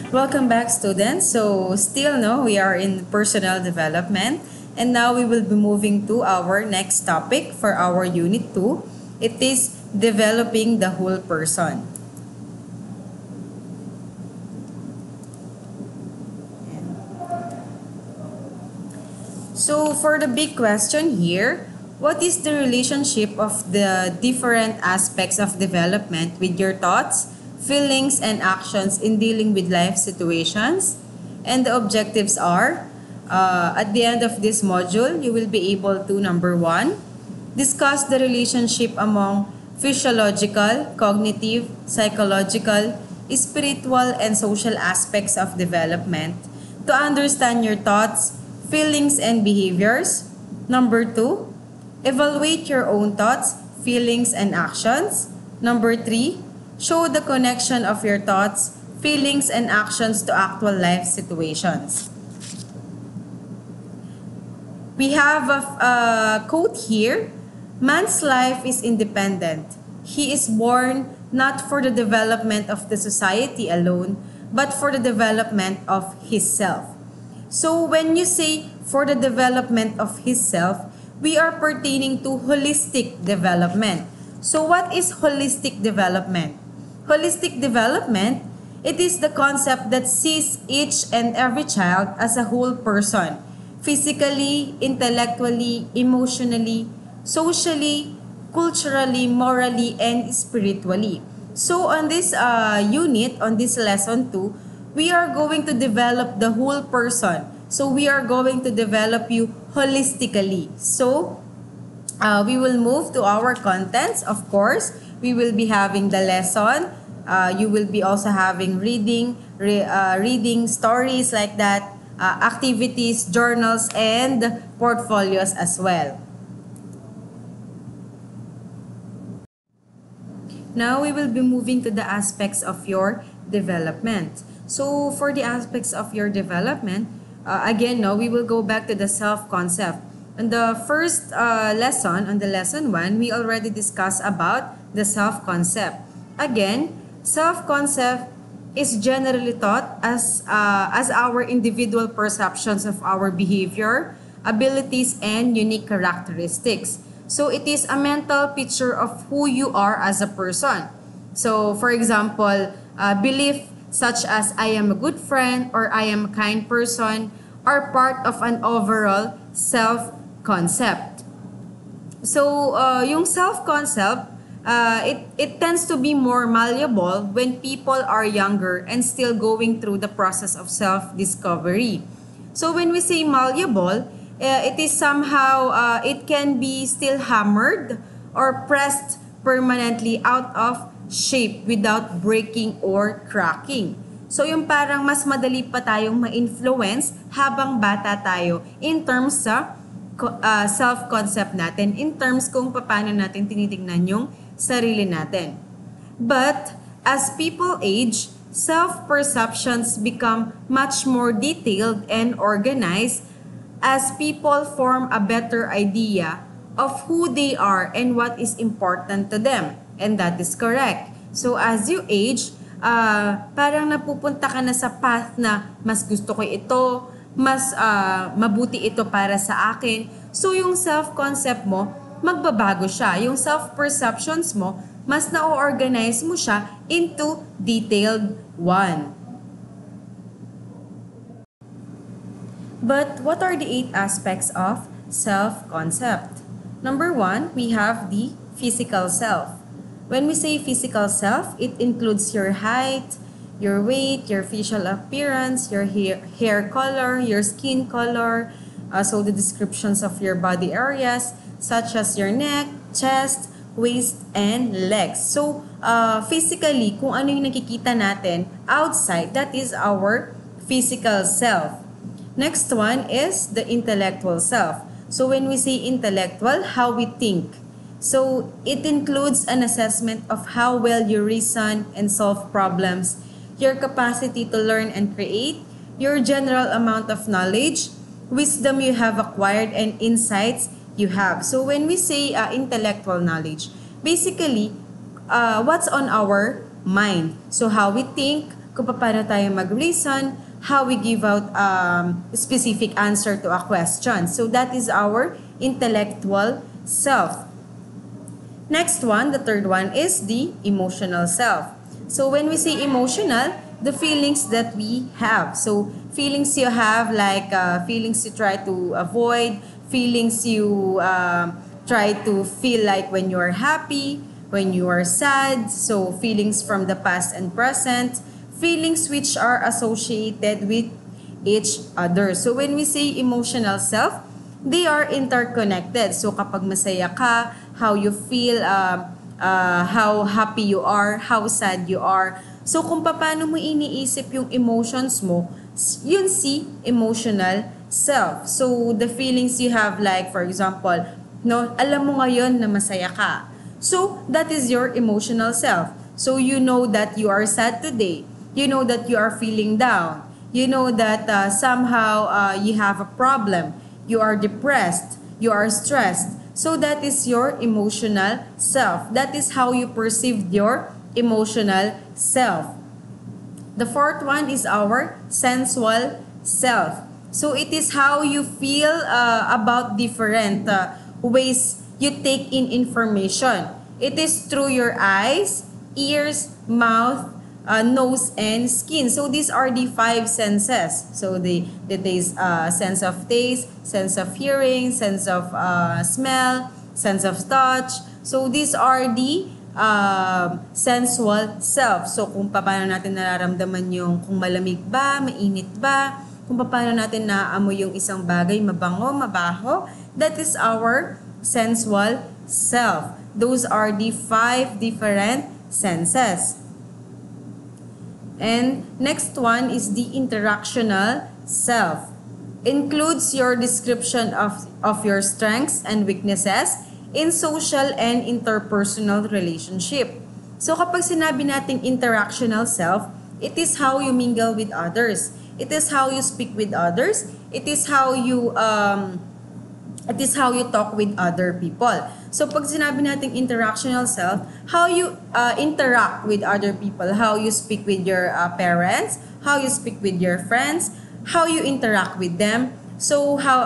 Welcome back, students. So, still no, we are in personal development, and now we will be moving to our next topic for our unit 2. It is developing the whole person. So, for the big question here, what is the relationship of the different aspects of development with your thoughts, feelings, and actions in dealing with life situations? And the objectives are, at the end of this module, you will be able to, number 1, discuss the relationship among physiological, cognitive, psychological, spiritual, and social aspects of development to understand your thoughts, feelings, and behaviors. Number 2, evaluate your own thoughts, feelings, and actions. Number 3, show the connection of your thoughts, feelings, and actions to actual life situations. We have a quote here. Man's life is independent. He is born not for the development of the society alone, but for the development of his self. So when you say for the development of his self, we are pertaining to holistic development. So what is holistic development? Holistic development, it is the concept that sees each and every child as a whole person, physically, intellectually, emotionally, socially, culturally, morally, and spiritually. So on this unit, on this lesson 2, we are going to develop the whole person. So we are going to develop you holistically. So we will move to our contents. Of course, we will be having the lesson. You will be also having reading stories like that, activities, journals, and portfolios as well. Now we will be moving to the aspects of your development. So for the aspects of your development, again, no, we will go back to the self-concept. In the first lesson, on the lesson 1, we already discussed about the self-concept. Again, self-concept is generally taught as our individual perceptions of our behavior, abilities, and unique characteristics. So it is a mental picture of who you are as a person. So for example, belief such as I am a good friend or I am a kind person are part of an overall self-concept. So yung self-concept, it tends to be more malleable when people are younger and still going through the process of self-discovery. So when we say malleable, it is somehow, it can be still hammered or pressed permanently out of shape without breaking or cracking. So yung parang mas madali pa tayong ma-influence habang bata tayo in terms sa self-concept natin, in terms kung paano natin tinitingnan yung sarili natin. But as people age, self-perceptions become much more detailed and organized as people form a better idea of who they are and what is important to them. And that is correct. So as you age, parang napupunta ka na sa path na mas gusto ko ito, mas mabuti ito para sa akin. So yung self-concept mo, magbabago siya. Yung self-perceptions mo, mas na-organize mo siya into detailed one. But what are the 8 aspects of self-concept? Number 1, we have the physical self. When we say physical self, it includes your height, your weight, your facial appearance, your hair color, your skin color, so the descriptions of your body areas such as your neck, chest, waist, and legs. So, physically, kung ano yung nakikita natin outside, that is our physical self. Next one is the intellectual self. So when we say intellectual, how we think. So it includes an assessment of how well you reason and solve problems, your capacity to learn and create, your general amount of knowledge, wisdom you have acquired, and insights you have. So when we say intellectual knowledge, basically, what's on our mind. So how we think, kung paano tayo mag-reason, how we give out specific answer to a question. So that is our intellectual self. Next one, the third one, is the emotional self. So when we say emotional, the feelings that we have. So feelings you have, like feelings you try to avoid, feelings you try to feel like when you are happy, when you are sad. So feelings from the past and present, feelings which are associated with each other. So when we say emotional self, they are interconnected. So kapag masaya ka, how you feel, how happy you are, how sad you are. So kung paano mo iniisip yung emotions mo, yun si emotional self. So the feelings you have, like for example, no, alam mo ngayon na masaya ka. So that is your emotional self. So you know that you are sad today. You know that you are feeling down. You know that somehow you have a problem. You are depressed. You are stressed. So that is your emotional self. That is how you perceive your emotional self. The fourth one is our sensual self. So it is how you feel about different ways you take in information. It is through your eyes, ears, mouth, nose, and skin. So these are the five senses. So the sense of taste, sense of hearing, sense of smell, sense of touch. So these are the sensual self. So kung paano natin nararamdaman yung kung malamig ba, mainit ba, kung paano natin naaamoy yung isang bagay, mabango, mabaho, that is our sensual self. Those are the five different senses. And next one is the interactional self. Includes your description of your strengths and weaknesses in social and interpersonal relationship. So kapag sinabi nating interactional self, it is how you mingle with others. It is how you speak with others. It is how you talk with other people. So pag sinabi nating interactional self, how you interact with other people, how you speak with your parents, how you speak with your friends, how you interact with them. So how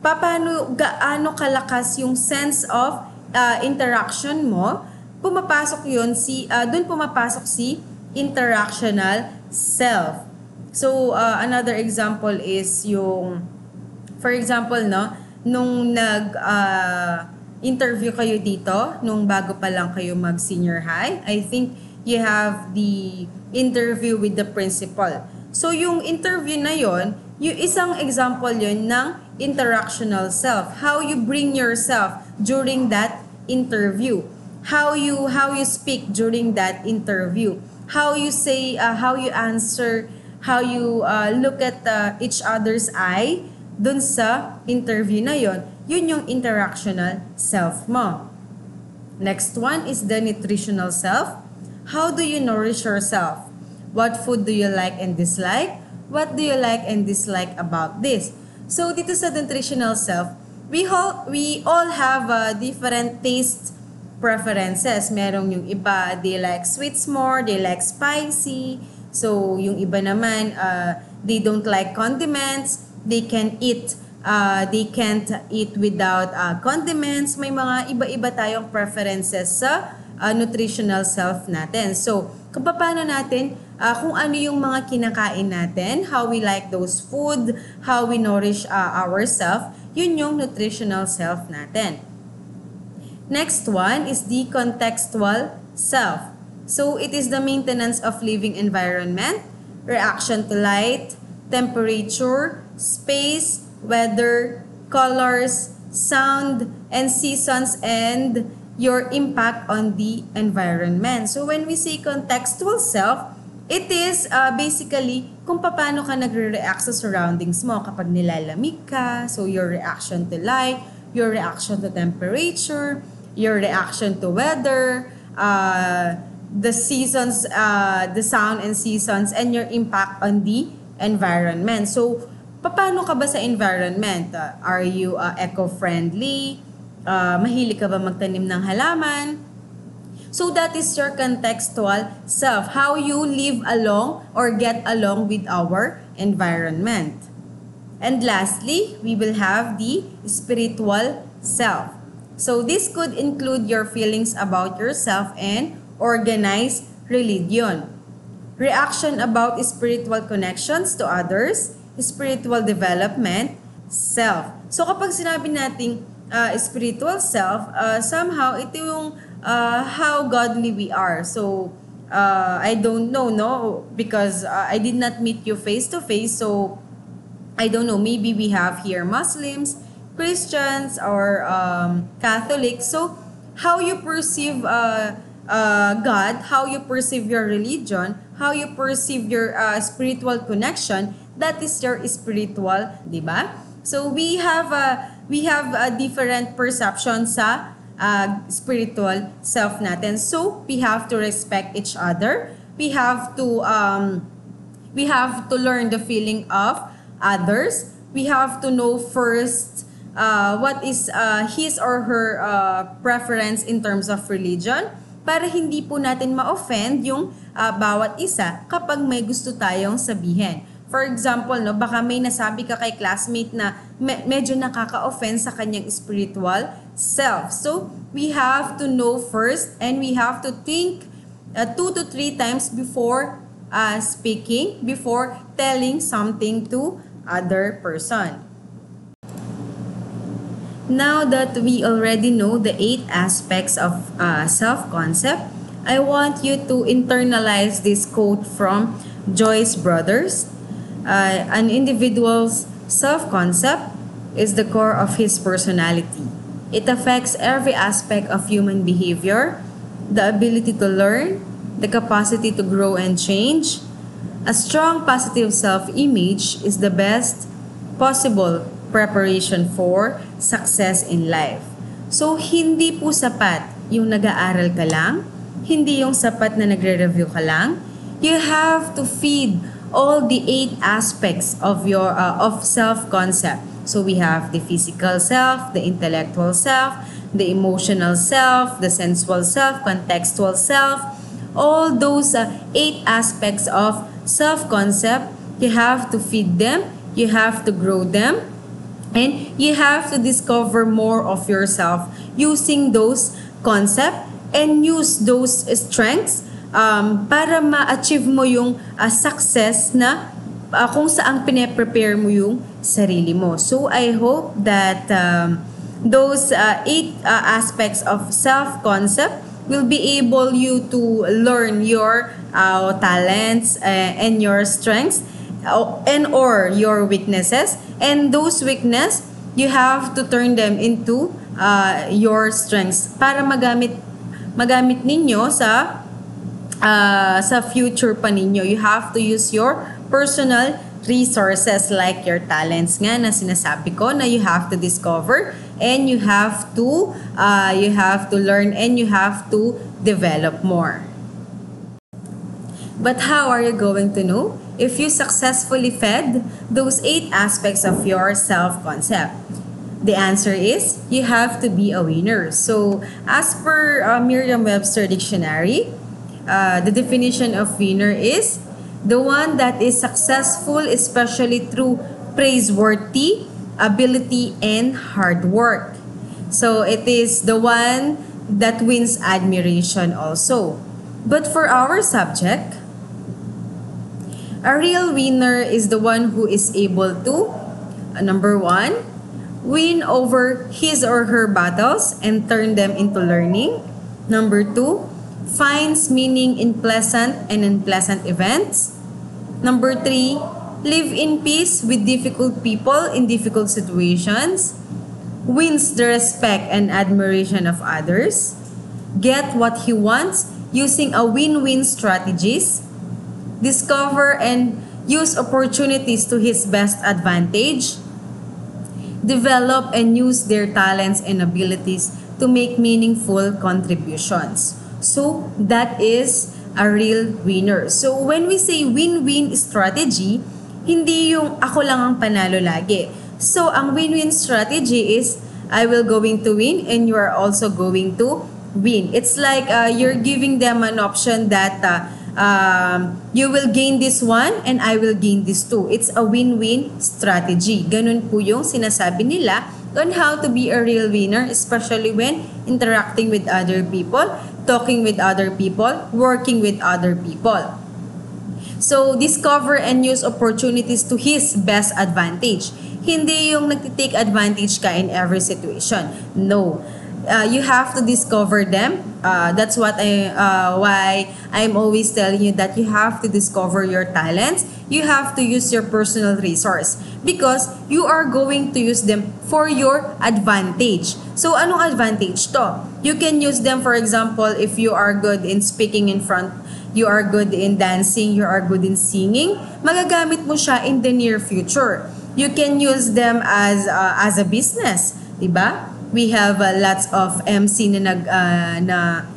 gaano kalakas yung sense of interaction mo, pumapasok yun doon pumapasok si interactional self. So another example is yung, for example, no, nung interview kayo dito, nung bago pa lang kayo mag senior high, I think you have the interview with the principal. So yung interview na yon, yung isang example yon ng interactional self. How you bring yourself during that interview. How you speak during that interview. How you say, how you answer, how you look at each other's eye dun sa interview na yon. Yun yung interactional self mo. Next one is the nutritional self. How do you nourish yourself? What food do you like and dislike? What do you like and dislike about this? So dito sa nutritional self, we all have different taste preferences. Merong yung iba, they like sweets more, they like spicy. So yung iba naman, they don't like condiments. They can't eat without condiments. May mga iba-iba tayong preferences sa nutritional self natin. So kung paano natin, kung ano yung mga kinakain natin, how we like those food, how we nourish ourselves, yun yung nutritional self natin. Next one is the contextual self. So it is the maintenance of living environment, reaction to light, temperature, space, weather, colors, sound, and seasons, and your impact on the environment. So when we say contextual self, it is basically kung paano ka nagre-react sa surroundings mo kapag nilalamig ka. So your reaction to light, your reaction to temperature, your reaction to weather, the seasons, the sound and seasons, and your impact on the environment. So paano ka ba sa environment? Are you eco-friendly? Mahilig ka ba magtanim ng halaman? So that is your contextual self, how you live along or get along with our environment. And lastly, we will have the spiritual self. So this could include your feelings about yourself and organized religion. Reaction about spiritual connections to others, spiritual development, self. So kapag sinabi nating spiritual self, somehow ito yung how godly we are. So I don't know, no, because I did not meet you face to face. So I don't know, maybe we have here Muslims, Christians, or Catholics. So how you perceive God, how you perceive your religion, how you perceive your spiritual connection, that is your spiritual, di ba? So we have a different perception sa spiritual self natin. So we have to respect each other. We have to learn the feeling of others. We have to know first what is his or her preference in terms of religion para hindi po natin ma-offend yung bawat isa kapag may gusto tayong sabihin. For example, no, baka may nasabi ka kay classmate na medyo nakaka-offend sa kanyang spiritual self. So, we have to know first and we have to think 2 to 3 times before speaking, before telling something to other person. Now that we already know the 8 aspects of self-concept, I want you to internalize this quote from Joyce Brothers. An individual's self-concept is the core of his personality. It affects every aspect of human behavior, the ability to learn, the capacity to grow and change. A strong positive self-image is the best possible preparation for success in life. So, hindi po sapat yung nag-aaral ka lang, hindi yung sapat na nagre-review ka lang. You have to feed all the 8 aspects of your of self-concept. So, we have the physical self, the intellectual self, the emotional self, the sensual self, contextual self. All those 8 aspects of self-concept, you have to feed them, you have to grow them, and you have to discover more of yourself using those concepts and use those strengths para ma-achieve mo yung success na kung saan pine-prepare mo yung sarili mo. So I hope that those 8 aspects of self-concept will be able you to learn your talents and your strengths and or your weaknesses, and those weakness you have to turn them into your strengths para magamit ninyo sa future pa ninyo. You have to use your personal resources like your talents nga na sinasabi ko na you have to discover and you have to learn and you have to develop more. But how are you going to know if you successfully fed those 8 aspects of your self-concept? The answer is you have to be a winner. So as per Merriam-Webster Dictionary, the definition of winner is the one that is successful especially through praiseworthy ability and hard work. So it is the one that wins admiration also. But for our subject, a real winner is the one who is able to, number 1, win over his or her battles and turn them into learning. Number 2, finds meaning in pleasant and unpleasant events. Number 3, live in peace with difficult people in difficult situations. Wins the respect and admiration of others. Get what he wants using a win-win strategies. Discover and use opportunities to his best advantage. Develop and use their talents and abilities to make meaningful contributions. So, that is a real winner. So, when we say win-win strategy, hindi yung ako lang ang panalo lagi. So, ang win-win strategy is I will going to win and you are also going to win. It's like you're giving them an option that you will gain this one and I will gain this too. It's a win-win strategy. Ganun po yung sinasabi nila on how to be a real winner, especially when interacting with other people, talking with other people, working with other people. So, discover and use opportunities to his best advantage. Hindi yung nagtitake advantage ka in every situation. No. You have to discover them. That's why I'm always telling you that you have to discover your talents. You have to use your personal resource because you are going to use them for your advantage. So, anong advantage to? You can use them, for example, if you are good in speaking in front, you are good in dancing, you are good in singing, magagamit mo siya in the near future. You can use them as a business, diba? We have lots of MC na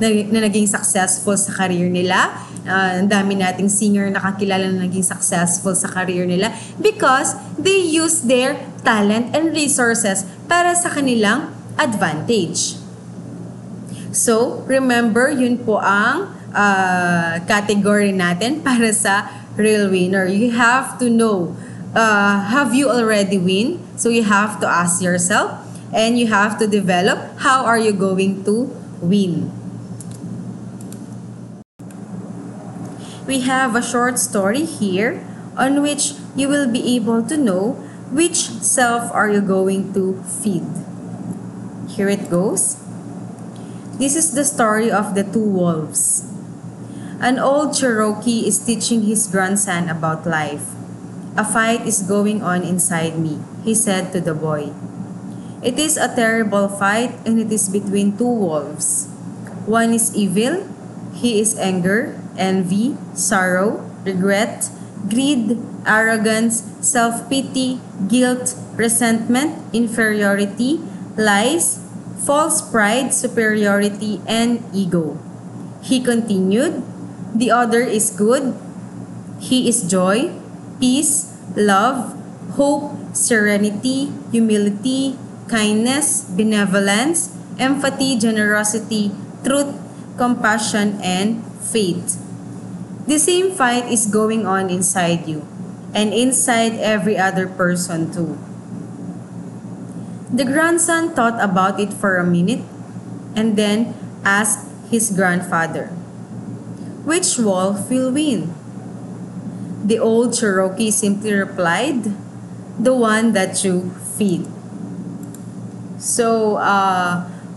naging successful sa career nila. Ang dami nating singer na kakilala na naging successful sa career nila because they use their talent and resources para sa kanilang advantage. So, remember, yun po ang category natin para sa real winner. You have to know, have you already win? So, you have to ask yourself, and you have to develop how are you going to win. We have a short story here on which you will be able to know which self are you going to feed. Here it goes. This is the story of the two wolves. An old Cherokee is teaching his grandson about life. A fight is going on inside me, he said to the boy. It is a terrible fight and it is between two wolves. One is evil, he is anger, envy, sorrow, regret, greed, arrogance, self-pity, guilt, resentment, inferiority, lies, false pride, superiority, and ego. He continued, the other is good. He is joy, peace, love, hope, serenity, humility, kindness, benevolence, empathy, generosity, truth, compassion, and faith. The same fight is going on inside you and inside every other person too. The grandson thought about it for a minute and then asked his grandfather, which wolf will win? The old Cherokee simply replied, the one that you feed. So,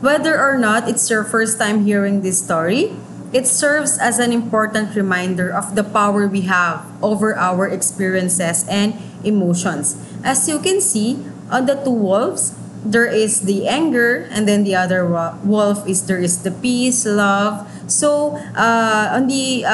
whether or not it's your first time hearing this story, it serves as an important reminder of the power we have over our experiences and emotions. As you can see, on the two wolves, there is the anger, and then the other wolf is there is the peace, love. So, on the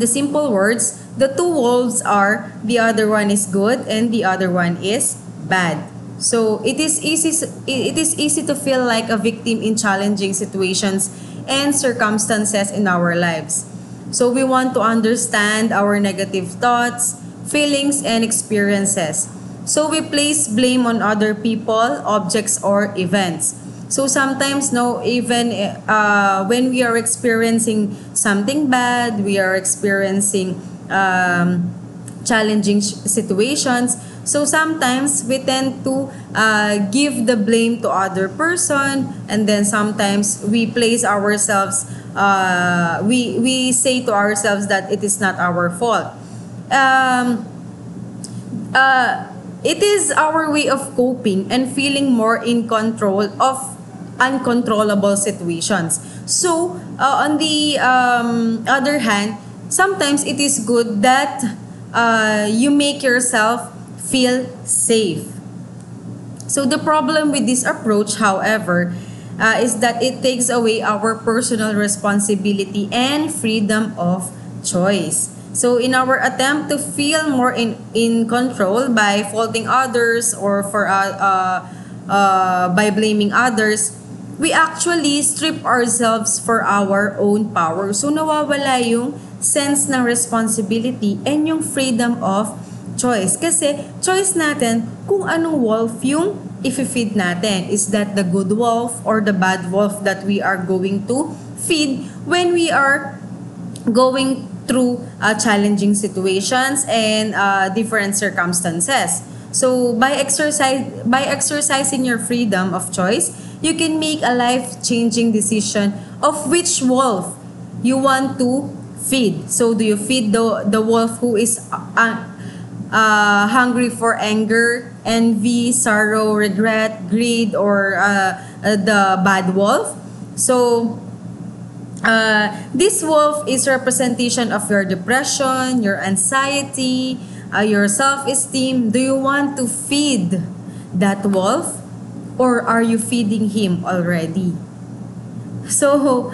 simple words, the two wolves are the other one is good and the other one is bad. So it is easy to feel like a victim in challenging situations and circumstances in our lives. So we want to understand our negative thoughts, feelings, and experiences. So we place blame on other people, objects, or events. So sometimes, no, even when we are experiencing something bad, we are experiencing challenging situations. So sometimes we tend to give the blame to other person, and then sometimes we place ourselves, we say to ourselves that it is not our fault. It is our way of coping and feeling more in control of uncontrollable situations. So, on the other hand, sometimes it is good that you make yourself feel safe. So, the problem with this approach, however, is that it takes away our personal responsibility and freedom of choice. So, in our attempt to feel more in control by faulting others or by blaming others, we actually strip ourselves for our own power. So, nawawala yung sense ng responsibility and yung freedom of choice. Kasi, choice natin kung anong wolf yung i-feed natin? Is that the good wolf or the bad wolf that we are going to feed when we are going through challenging situations and different circumstances? So by exercising your freedom of choice, you can make a life-changing decision of which wolf you want to feed. So do you feed the wolf who is hungry for anger, envy, sorrow, regret, greed, or the bad wolf? So this wolf is representation of your depression, your anxiety, your self-esteem. Do you want to feed that wolf, or are you feeding him already? So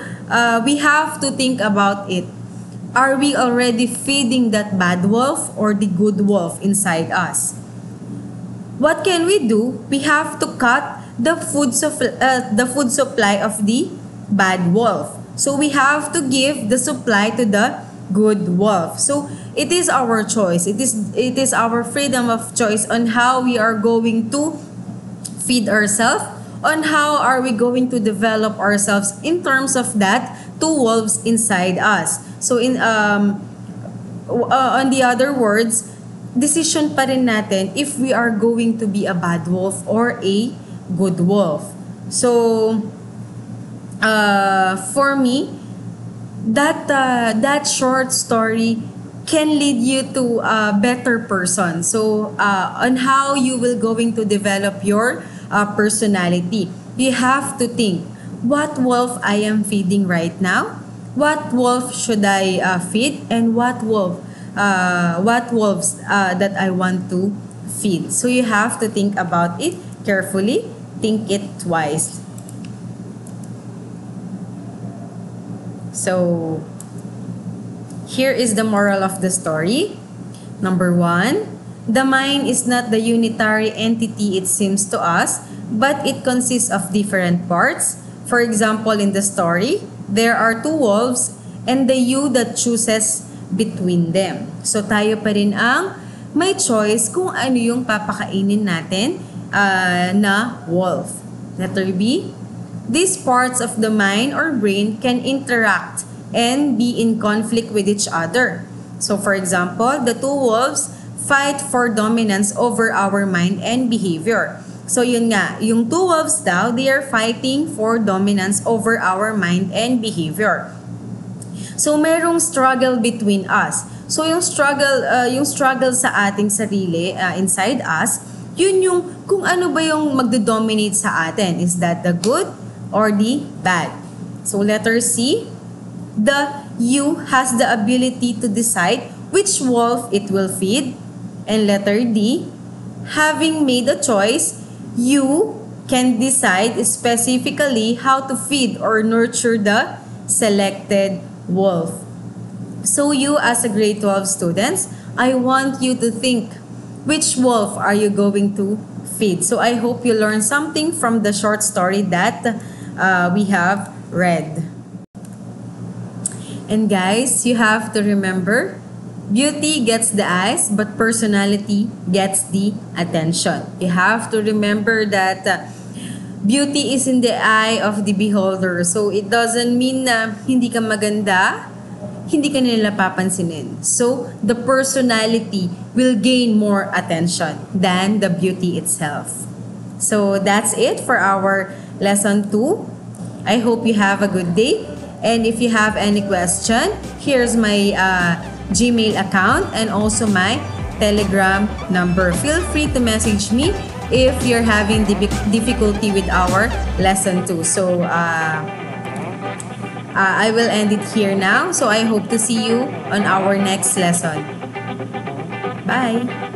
we have to think about it. Are we already feeding that bad wolf or the good wolf inside us? What can we do? We have to cut the food supply of the bad wolf. So we have to give the supply to the good wolf. So it is our choice. It is our freedom of choice on how we are going to feed ourselves, on how are we going to develop ourselves in terms of that two wolves inside us. So on the other words, decision pa rin natin if we are going to be a bad wolf or a good wolf. So for me, that short story can lead you to a better person. So on how you will going to develop your personality, you have to think, what wolf I am feeding right now? What wolf should I feed? And what wolves that I want to feed? So you have to think about it carefully. Think it twice. So here is the moral of the story. Number 1, the mind is not the unitary entity it seems to us, but it consists of different parts. For example, in the story, there are two wolves and the you that chooses between them. So tayo pa rin ang may choice kung ano yung papakainin natin na wolf. Letter B, these parts of the mind or brain can interact and be in conflict with each other. So for example, the two wolves fight for dominance over our mind and behavior. So yun nga, yung two wolves daw, they are fighting for dominance over our mind and behavior. So merong struggle between us. So yung struggle sa ating sarili inside us, yun yung kung ano ba yung magdo-dominate sa atin. Is that the good or the bad? So letter C, the you has the ability to decide which wolf it will feed. And letter D, having made a choice, you can decide specifically how to feed or nurture the selected wolf. So you as a grade 12 students, I want you to think, which wolf are you going to feed? So I hope you learned something from the short story that we have read. And guys, you have to remember, beauty gets the eyes, but personality gets the attention. You have to remember that beauty is in the eye of the beholder. So it doesn't mean na hindi ka maganda, hindi ka nila papansinin. So the personality will gain more attention than the beauty itself. So that's it for our lesson 2. I hope you have a good day. And if you have any question, here's my Gmail account and also my Telegram number. Feel free to message me if you're having difficulty with our lesson 2. So I will end it here now. So I hope to see you on our next lesson. Bye!